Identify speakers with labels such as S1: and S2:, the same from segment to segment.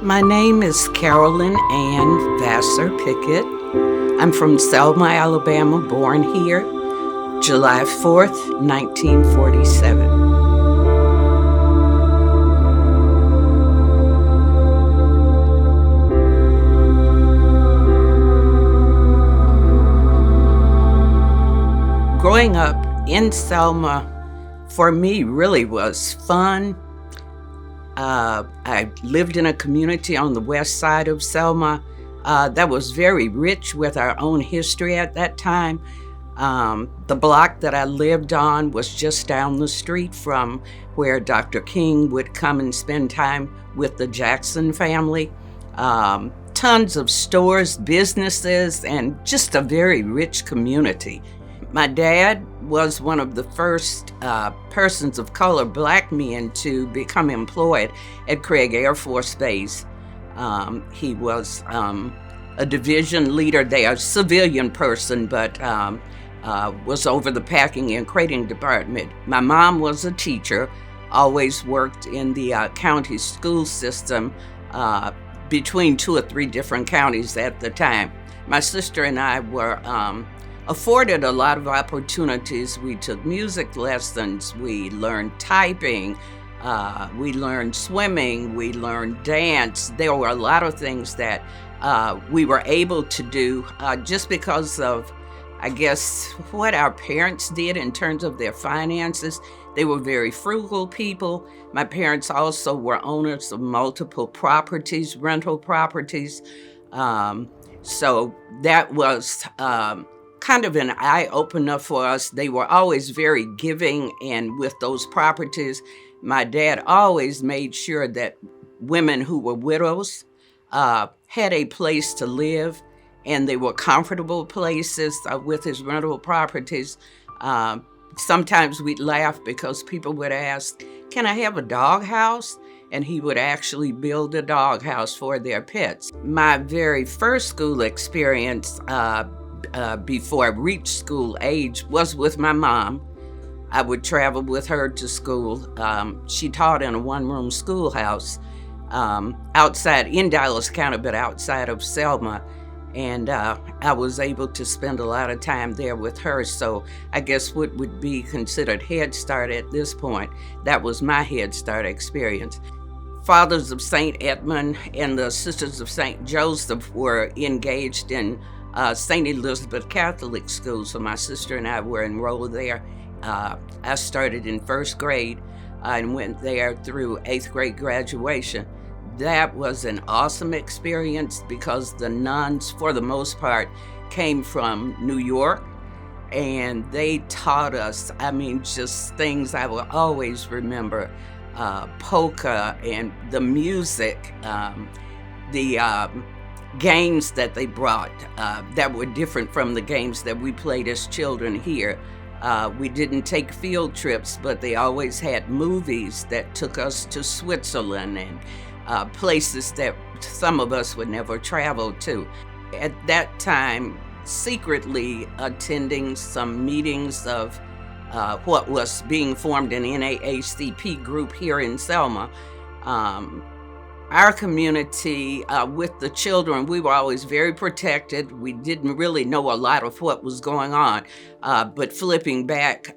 S1: My name is Carolyn Ann Vassar Pickett. I'm from Selma, Alabama, born here, July 4th, 1947. Growing up in Selma, for me, really was fun. I lived in a community on the west side of Selma that was very rich with our own history at that time. The block that I lived on was just down the street from where Dr. King would come and spend time with the Jackson family. Tons of stores, businesses, and just a very rich community. My dad was one of the first persons of color, black men, to become employed at Craig Air Force Base. He was a division leader there, a civilian person, but was over the packing and crating department. My mom was a teacher, always worked in the county school system between 2 or 3 different counties at the time. My sister and I were afforded a lot of opportunities. We took music lessons, we learned typing, we learned swimming, we learned dance. There were a lot of things that we were able to do just because of, I guess, what our parents did in terms of their finances. They were very frugal people. My parents also were owners of multiple properties, rental properties. So that was kind of an eye-opener for us. They were always very giving, and with those properties, my dad always made sure that women who were widows had a place to live, and they were comfortable places with his rental properties. Sometimes we'd laugh because people would ask, "Can I have a doghouse?" And he would actually build a doghouse for their pets. My very first school experience before I reached school age was with my mom. I would travel with her to school. She taught in a one-room schoolhouse outside in Dallas County, but outside of Selma. And I was able to spend a lot of time there with her. So I guess what would be considered Head Start at this point, that was my Head Start experience. Fathers of St. Edmund and the Sisters of St. Joseph were engaged in St. Elizabeth Catholic School, so my sister and I were enrolled there. I started in first grade and went there through 8th grade graduation. That was an awesome experience because the nuns, for the most part, came from New York, and they taught us, just things I will always remember. Polka and the music, the games that they brought that were different from the games that we played as children here. We didn't take field trips, but they always had movies that took us to Switzerland and places that some of us would never travel to. At that time, secretly attending some meetings of what was being formed an NAACP group here in Selma. Our community, with the children, we were always very protected. We didn't really know a lot of what was going on. But flipping back,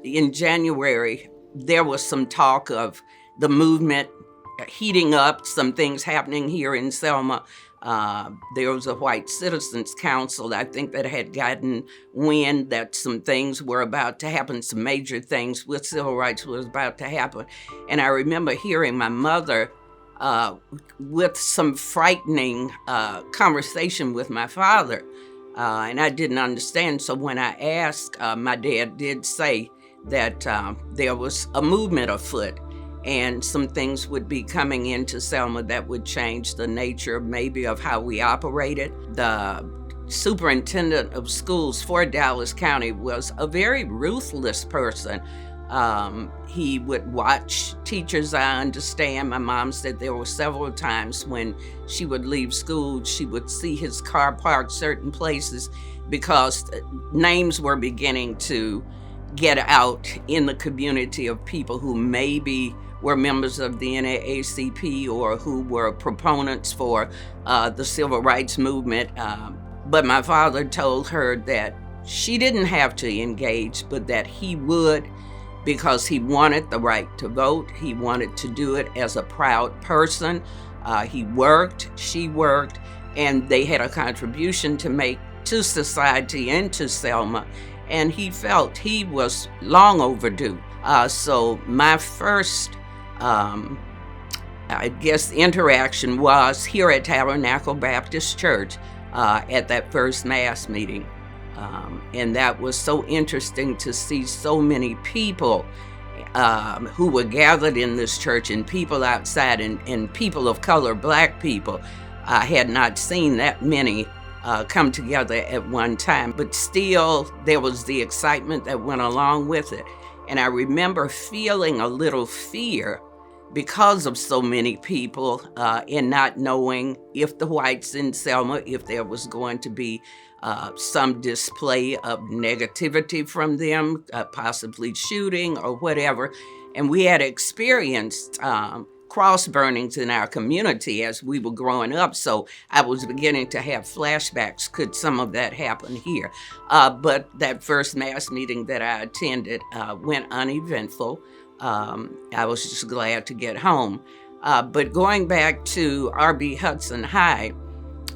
S1: in January, there was some talk of the movement heating up, some things happening here in Selma. There was a White Citizens Council, I think, that had gotten wind that some things were about to happen, some major things with civil rights was about to happen. And I remember hearing my mother with some frightening conversation with my father, and I didn't understand. So when I asked, my dad did say that there was a movement afoot, and some things would be coming into Selma that would change the nature maybe of how we operated. The superintendent of schools for Dallas County was a very ruthless person. He would watch teachers, I understand. My mom said there were several times when she would leave school, she would see his car parked certain places because names were beginning to get out in the community of people who maybe were members of the NAACP or who were proponents for the civil rights movement. But my father told her that she didn't have to engage, but that he would, because he wanted the right to vote. He wanted to do it as a proud person. He worked, she worked, and they had a contribution to make to society and to Selma. And he felt he was long overdue. So my first, interaction was here at Tabernacle Baptist Church at that first Mass meeting. And that was so interesting to see so many people who were gathered in this church, and people outside, and people of color, Black people. I had not seen that many come together at one time, but still there was the excitement that went along with it. And I remember feeling a little fear because of so many people and not knowing if the whites in Selma, if there was going to be some display of negativity from them, possibly shooting or whatever. And we had experienced cross burnings in our community as we were growing up. So I was beginning to have flashbacks. Could some of that happen here? But that first Mass meeting that I attended went uneventful. I was just glad to get home. But going back to R.B. Hudson High,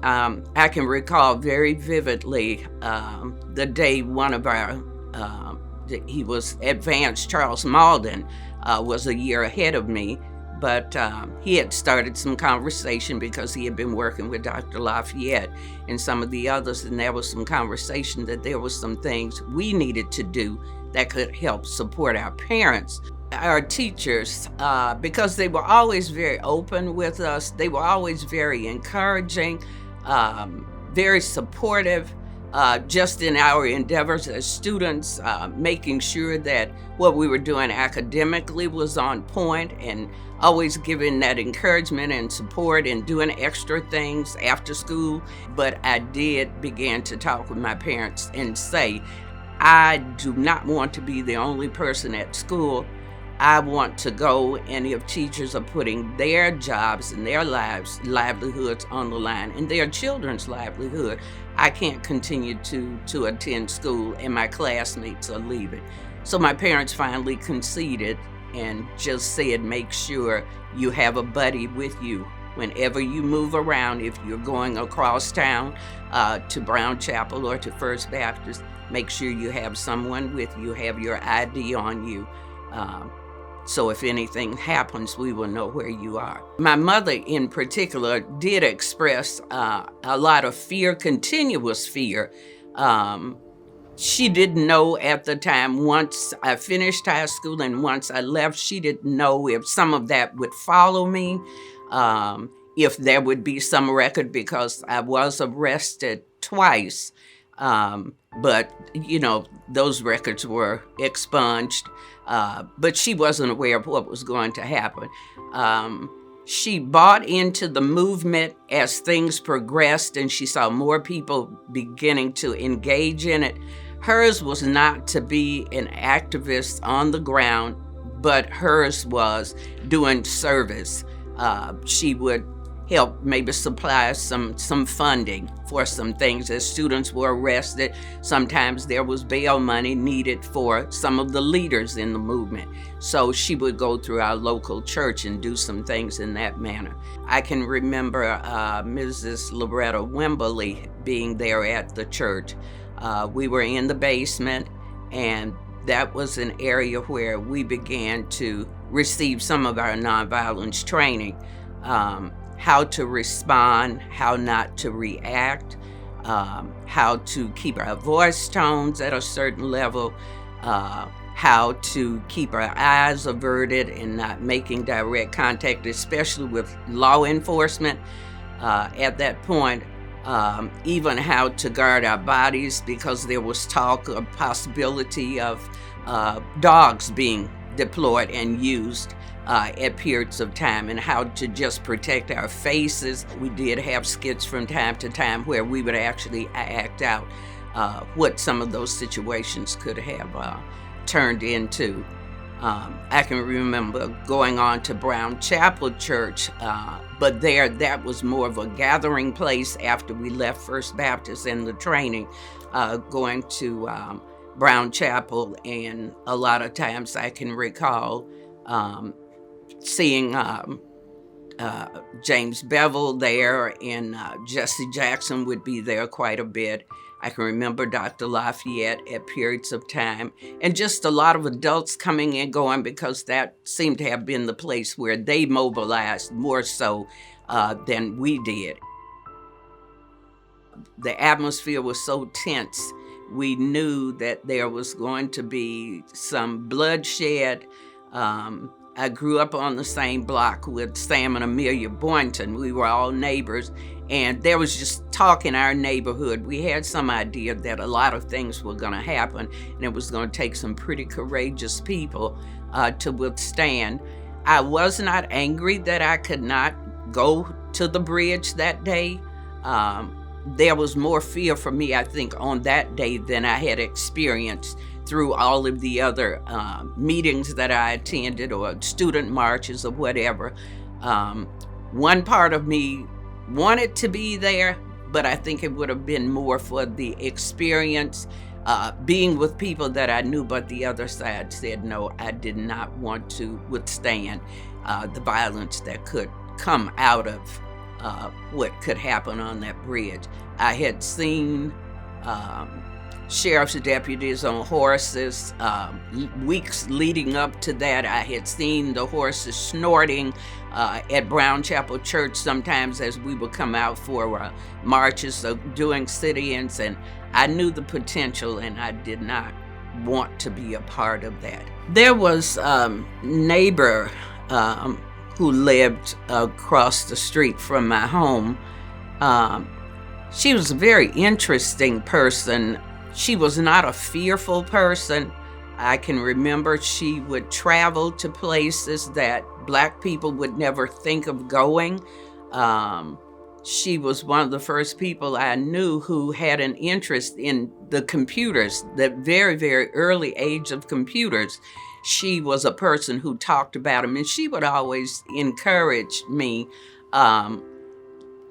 S1: I can recall very vividly the day one of our, he was advanced, Charles Malden, was a year ahead of me, but he had started some conversation because he had been working with Dr. Lafayette and some of the others, and there was some conversation that there was some things we needed to do that could help support our parents. Our teachers, because they were always very open with us, they were always very encouraging, very supportive, just in our endeavors as students, making sure that what we were doing academically was on point, and always giving that encouragement and support and doing extra things after school. But I did begin to talk with my parents and say, I do not want to be the only person at school. I want to go, and if teachers are putting their jobs and their livelihoods on the line, and their children's livelihood, I can't continue to attend school, and my classmates are leaving. So my parents finally conceded and just said, make sure you have a buddy with you whenever you move around. If you're going across town to Brown Chapel or to First Baptist, make sure you have someone with you, have your ID on you. So if anything happens, we will know where you are. My mother in particular did express a lot of fear, continuous fear. She didn't know at the time, once I finished high school and once I left, she didn't know if some of that would follow me, if there would be some record, because I was arrested twice. But, those records were expunged. But she wasn't aware of what was going to happen. She bought into the movement as things progressed, and she saw more people beginning to engage in it. Hers was not to be an activist on the ground, but hers was doing service. She would help maybe supply some funding for some things. As students were arrested, sometimes there was bail money needed for some of the leaders in the movement. So she would go through our local church and do some things in that manner. I can remember Mrs. Loretta Wimberly being there at the church. We were in the basement, and that was an area where we began to receive some of our nonviolence training. How to respond, how not to react, how to keep our voice tones at a certain level, how to keep our eyes averted and not making direct contact, especially with law enforcement at that point. Even how to guard our bodies, because there was talk of possibility of dogs being deployed and used at periods of time, and how to just protect our faces. We did have skits from time to time where we would actually act out what some of those situations could have turned into. I can remember going on to Brown Chapel Church, but that was more of a gathering place after we left First Baptist in the training, going to Brown Chapel, and a lot of times I can recall seeing James Bevel there, and Jesse Jackson would be there quite a bit. I can remember Dr. Lafayette at periods of time, and just a lot of adults coming and going, because that seemed to have been the place where they mobilized more so than we did. The atmosphere was so tense. We knew that there was going to be some bloodshed. I grew up on the same block with Sam and Amelia Boynton. We were all neighbors, and there was just talk in our neighborhood. We had some idea that a lot of things were going to happen, and it was going to take some pretty courageous people to withstand. I was not angry that I could not go to the bridge that day. There was more fear for me, I think, on that day than I had experienced through all of the other meetings that I attended, or student marches or whatever. One part of me wanted to be there, but I think it would have been more for the experience, being with people that I knew, but the other side said, no, I did not want to withstand the violence that could come out of what could happen on that bridge. I had seen sheriff's deputies on horses. Weeks leading up to that, I had seen the horses snorting at Brown Chapel Church sometimes as we would come out for marches or doing sit-ins, and I knew the potential, and I did not want to be a part of that. There was a neighbor who lived across the street from my home. She was a very interesting person. She was not a fearful person. I can remember she would travel to places that Black people would never think of going. She was one of the first people I knew who had an interest in the computers, the very, very early age of computers. She was a person who talked about them, and she would always encourage me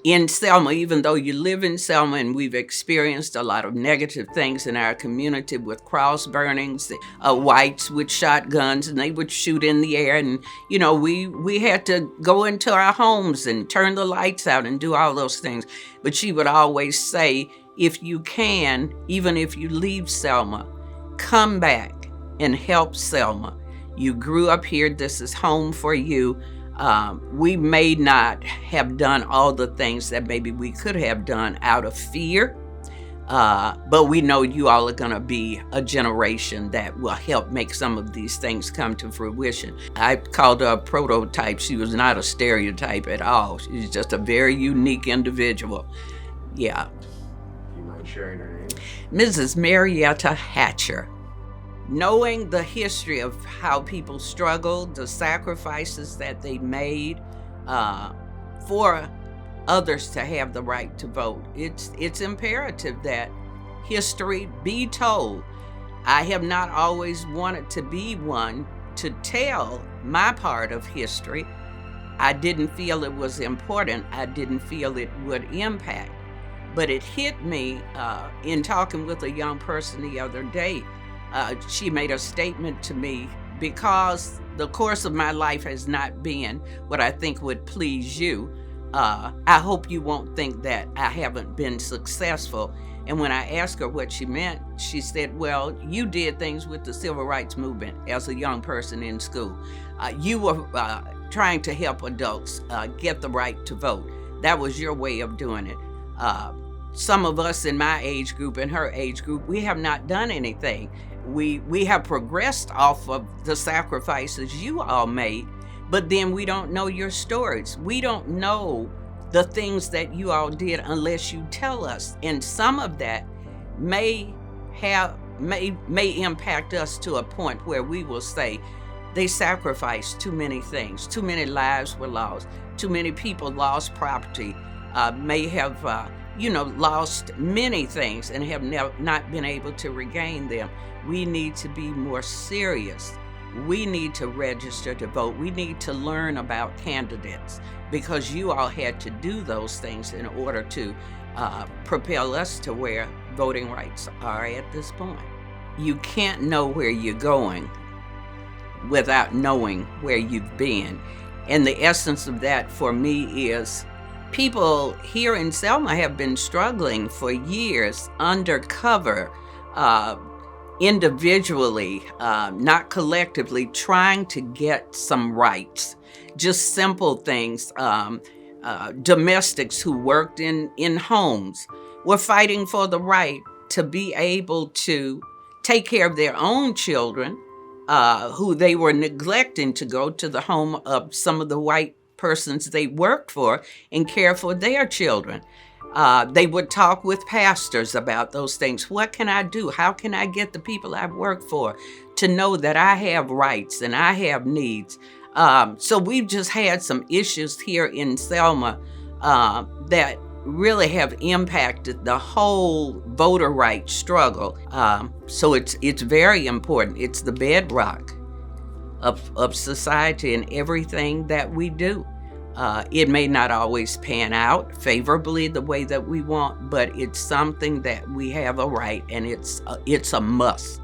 S1: in Selma, even though you live in Selma and we've experienced a lot of negative things in our community with cross burnings, whites with shotguns, and they would shoot in the air. And, you know, we had to go into our homes and turn the lights out and do all those things. But she would always say, if you can, even if you leave Selma, come back and help Selma. You grew up here. This is home for you. We may not have done all the things that maybe we could have done out of fear, but we know you all are going to be a generation that will help make some of these things come to fruition. I called her a prototype. She was not a stereotype at all. She's just a very unique individual. Yeah.
S2: Do you mind sharing her name?
S1: Mrs. Marietta Hatcher. Knowing the history of how people struggled, the sacrifices that they made for others to have the right to vote, it's imperative that history be told. I have not always wanted to be one to tell my part of history. I didn't feel it was important. I didn't feel it would impact. But it hit me in talking with a young person the other day. She made a statement to me, because the course of my life has not been what I think would please you. I hope you won't think that I haven't been successful. And when I asked her what she meant, she said, well, you did things with the civil rights movement as a young person in school. You were trying to help adults get the right to vote. That was your way of doing it. Some of us in my age group and her age group, we have not done anything. We have progressed off of the sacrifices you all made, but then we don't know your stories. We don't know the things that you all did unless you tell us. And some of that may impact us to a point where we will say, they sacrificed too many things. Too many lives were lost. Too many people lost property, may have lost many things and have not been able to regain them. We need to be more serious we need to register to vote. We need to learn about candidates, because you all had to do those things in order to propel us to where voting rights are at this point. You can't know where you're going without knowing where you've been. And the essence of that for me is people here in Selma have been struggling for years undercover, individually, not collectively, trying to get some rights. Just simple things. Domestics who worked in homes were fighting for the right to be able to take care of their own children, who they were neglecting to go to the home of some of the white persons they worked for and care for their children. They would talk with pastors about those things. What can I do? How can I get the people I've worked for to know that I have rights and I have needs? So we've just had some issues here in Selma that really have impacted the whole voter rights struggle. So it's very important. It's the bedrock of society and everything that we do. It may not always pan out favorably the way that we want, but it's something that we have a right, and it's a must.